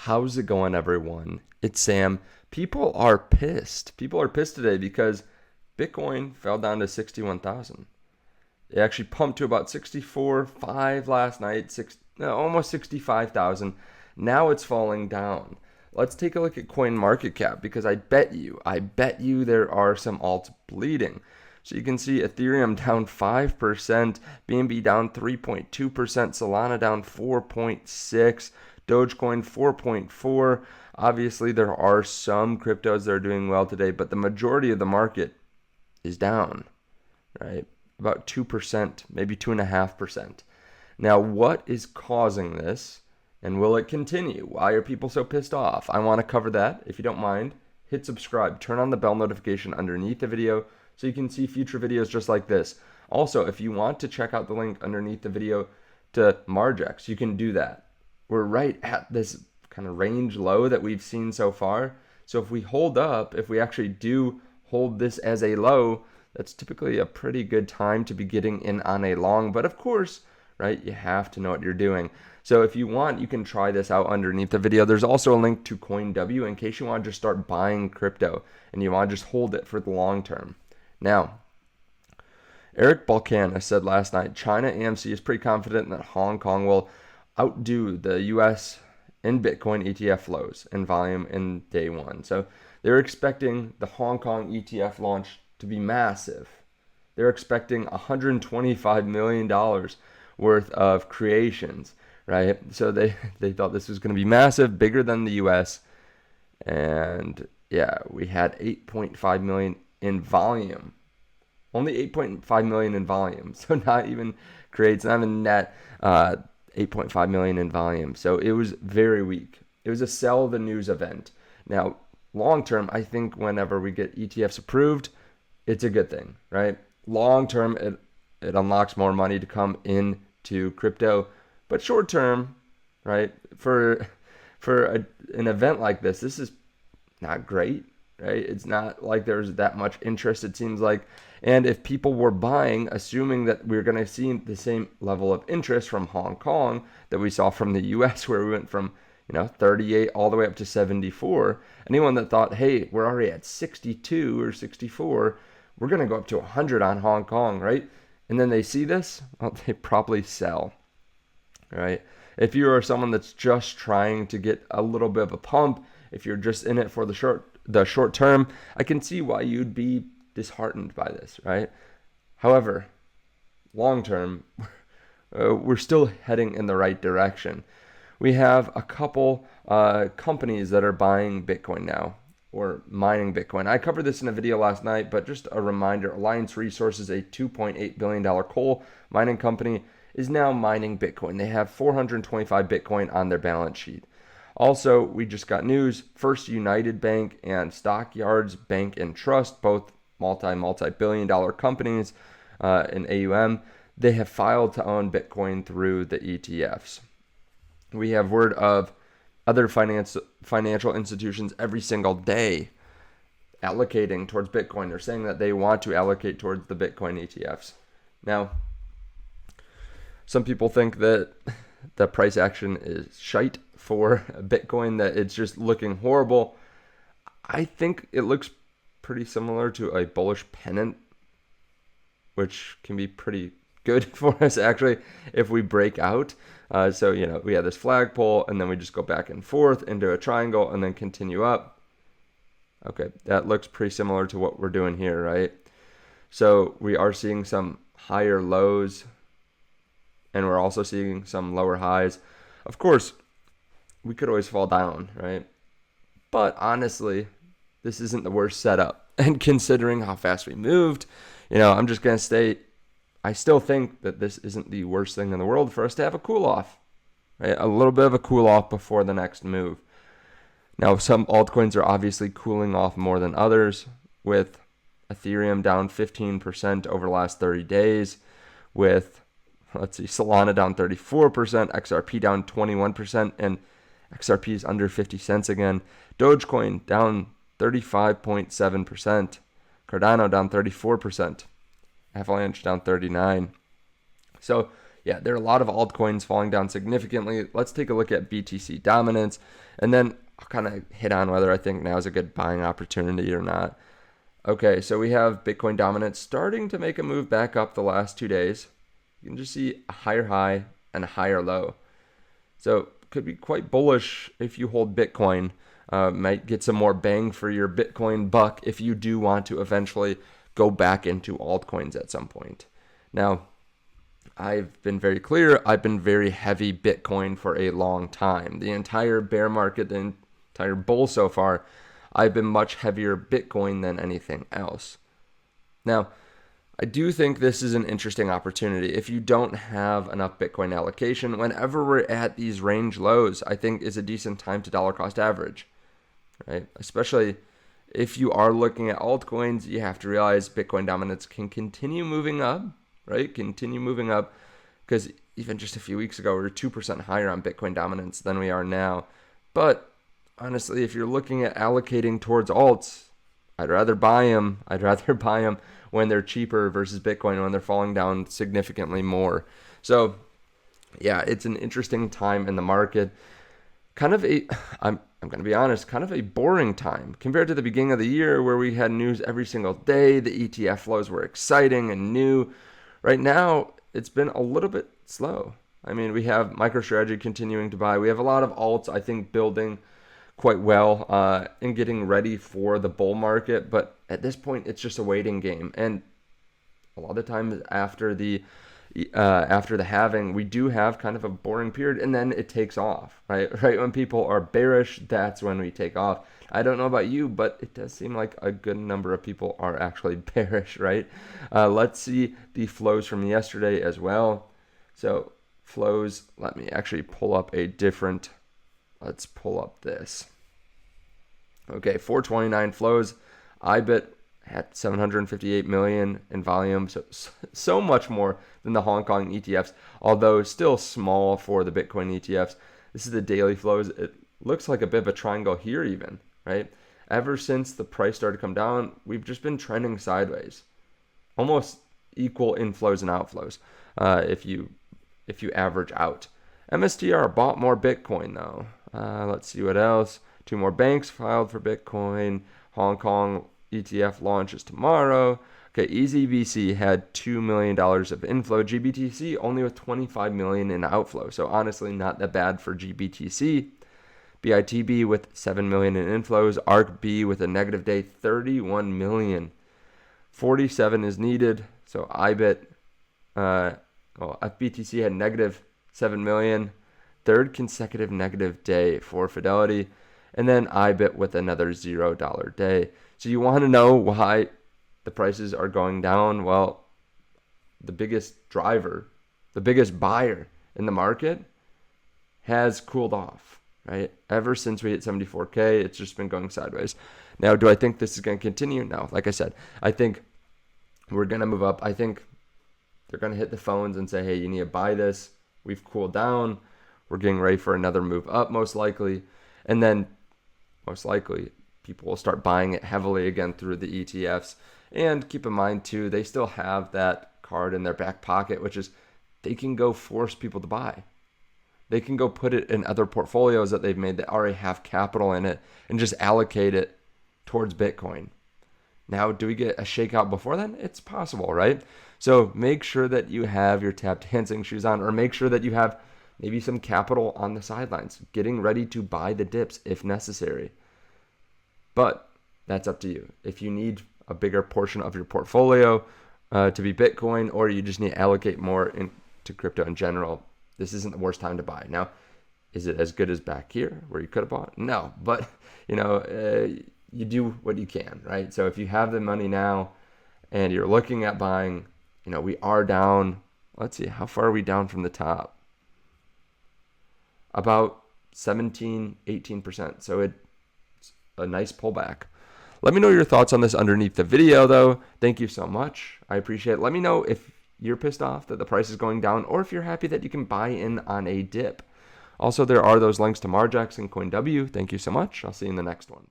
How's it going, everyone? It's Sam. People are pissed. People are pissed today because Bitcoin fell down to 61,000. It actually pumped to about 64.5 last night, almost 65,000. Now it's falling down. Let's take a look at coin market cap because I bet you there are some alts bleeding. So you can see Ethereum down 5%, BNB down 3.2%, Solana down 4.6%, Dogecoin 4.4%. Obviously, there are some cryptos that are doing well today, but the majority of the market is down, right? About 2%, maybe 2.5%. Now, what is causing this, and will it continue? Why are people so pissed off? I want to cover that. If you don't mind, hit subscribe, turn on the bell notification underneath the video so you can see future videos just like this. Also, if you want to check out the link underneath the video to Margex, you can do that. We're right at this kind of range low that we've seen so far. So if we hold up, if we actually do hold this as a low, that's typically a pretty good time to be getting in on a long. But of course, right, you have to know what you're doing. So if you want, you can try this out underneath the video. There's also a link to CoinW in case you want to just start buying crypto and you want to just hold it for the long term. Now, Eric Balkan said last night, China AMC is pretty confident that Hong Kong will outdo the US in Bitcoin ETF flows and volume in day one. So they're expecting the Hong Kong ETF launch to be massive. They're expecting $125 million worth of creations, right? So they thought this was going to be massive, bigger than the US. And yeah, we had 8.5 million in volume. Only 8.5 million in volume. So not even creates, not even net 8.5 million in volume. So it was very weak. It was a sell the news event. Now, long term, I think whenever we get ETFs approved, it's a good thing, right? Long term, it unlocks more money to come into crypto. But short term, right, for an event like this is not great, right? It's not like there's that much interest, it seems like. And if people were buying, assuming that we're going to see the same level of interest from Hong Kong that we saw from the US, where we went from 38 all the way up to 74, anyone that thought, hey, we're already at 62 or 64, we're going to go up to 100 on Hong Kong, right? And then they see this, well, they probably sell, right? If you are someone that's just trying to get a little bit of a pump, if you're just in it for the short term, I can see why you'd be disheartened by this, right? However, long term, we're still heading in the right direction. We have a couple companies that are buying Bitcoin now or mining Bitcoin. I covered this in a video last night, but just a reminder, Alliance Resources, a $2.8 billion coal mining company, is now mining Bitcoin. They have 425 Bitcoin on their balance sheet. Also, we just got news, First United Bank and Stockyards Bank and Trust, both multi-billion dollar companies in AUM, they have filed to own Bitcoin through the ETFs. We have word of other financial institutions every single day allocating towards Bitcoin. They're saying that they want to allocate towards the Bitcoin ETFs. Now, some people think that the price action is shite for Bitcoin, that it's just looking horrible. I think it looks pretty similar to a bullish pennant, which can be pretty good for us actually if we break out. So we have this flagpole and then we just go back and forth into a triangle and then continue up. Okay, that looks pretty similar to what we're doing here, right? So we are seeing some higher lows and we're also seeing some lower highs. Of course, we could always fall down, right? But honestly, this isn't the worst setup. And considering how fast we moved, I'm just going to state, I still think that this isn't the worst thing in the world for us to have a cool off, right? A little bit of a cool off before the next move. Now, some altcoins are obviously cooling off more than others, with Ethereum down 15% over the last 30 days, with, Solana down 34%, XRP down 21%, and XRP is under 50 cents again. Dogecoin down 35.7%. Cardano down 34%. Avalanche down 39%. So, yeah, there are a lot of altcoins falling down significantly. Let's take a look at BTC dominance, and then I'll kind of hit on whether I think now is a good buying opportunity or not. Okay, so we have Bitcoin dominance starting to make a move back up the last 2 days. You can just see a higher high and a higher low. So could be quite bullish if you hold Bitcoin. Might get some more bang for your Bitcoin buck if you do want to eventually go back into altcoins at some point. Now, I've been very clear. I've been very heavy Bitcoin for a long time. The entire bear market, the entire bull so far, I've been much heavier Bitcoin than anything else. Now, I do think this is an interesting opportunity. If you don't have enough Bitcoin allocation, whenever we're at these range lows, I think is a decent time to dollar cost average, right? Especially if you are looking at altcoins, you have to realize Bitcoin dominance can continue moving up, right? Continue moving up, because even just a few weeks ago, we were 2% higher on Bitcoin dominance than we are now. But honestly, if you're looking at allocating towards alts, I'd rather buy them. I'd rather buy them when they're cheaper versus Bitcoin when they're falling down significantly more. So yeah, it's an interesting time in the market. Kind of I'm going to be honest, kind of a boring time compared to the beginning of the year where we had news every single day. The ETF flows were exciting and new. Right now, it's been a little bit slow. I mean, we have MicroStrategy continuing to buy. We have a lot of alts, I think, building quite well and getting ready for the bull market. But at this point, it's just a waiting game. And a lot of times after the halving, we do have kind of a boring period, and then it takes off, right? Right when people are bearish, that's when we take off. I don't know about you, but it does seem like a good number of people are actually bearish, right? Let's see the flows from yesterday as well. So flows, let me actually pull up let's pull up this. Okay, 429 flows. IBIT had 758 million in volume, so much more than the Hong Kong ETFs, although still small for the Bitcoin ETFs. This is the daily flows. It looks like a bit of a triangle here even, right? Ever since the price started to come down, we've just been trending sideways, almost equal inflows and outflows if you average out. MSTR bought more Bitcoin though. Let's see what else. 2 more banks filed for Bitcoin. Hong Kong ETF launches tomorrow. Okay, EasyBC had $2 million of inflow. GBTC only with 25 million in outflow. So honestly, not that bad for GBTC. BITB with 7 million in inflows. ARCB with a negative day, 31 million. 47 is needed. So IBIT, FBTC had negative 7 million. Third consecutive negative day for Fidelity. And then IBIT with another $0 day. So you want to know why the prices are going down? Well, the biggest driver, the biggest buyer in the market has cooled off, right? Ever since we hit 74K, it's just been going sideways. Now, do I think this is going to continue? No. Like I said, I think we're going to move up. I think they're going to hit the phones and say, hey, you need to buy this. We've cooled down. We're getting ready for another move up, most likely. And then most likely people will start buying it heavily again through the ETFs. And keep in mind too, they still have that card in their back pocket, which is they can go force people to buy. They can go put it in other portfolios that they've made that already have capital in it and just allocate it towards Bitcoin. Now, do we get a shakeout before then? It's possible, right? So make sure that you have your tap dancing shoes on, or make sure that you have maybe some capital on the sidelines, getting ready to buy the dips if necessary. But that's up to you. If you need a bigger portion of your portfolio to be Bitcoin, or you just need to allocate more into crypto in general, this isn't the worst time to buy. Now, is it as good as back here where you could have bought? No, but you do what you can, right? So if you have the money now and you're looking at buying, we are down. Let's see, how far are we down from the top? About 17, 18%. So it's a nice pullback. Let me know your thoughts on this underneath the video, though. Thank you so much. I appreciate it. Let me know if you're pissed off that the price is going down, or if you're happy that you can buy in on a dip. Also, there are those links to Margex and CoinW. Thank you so much. I'll see you in the next one.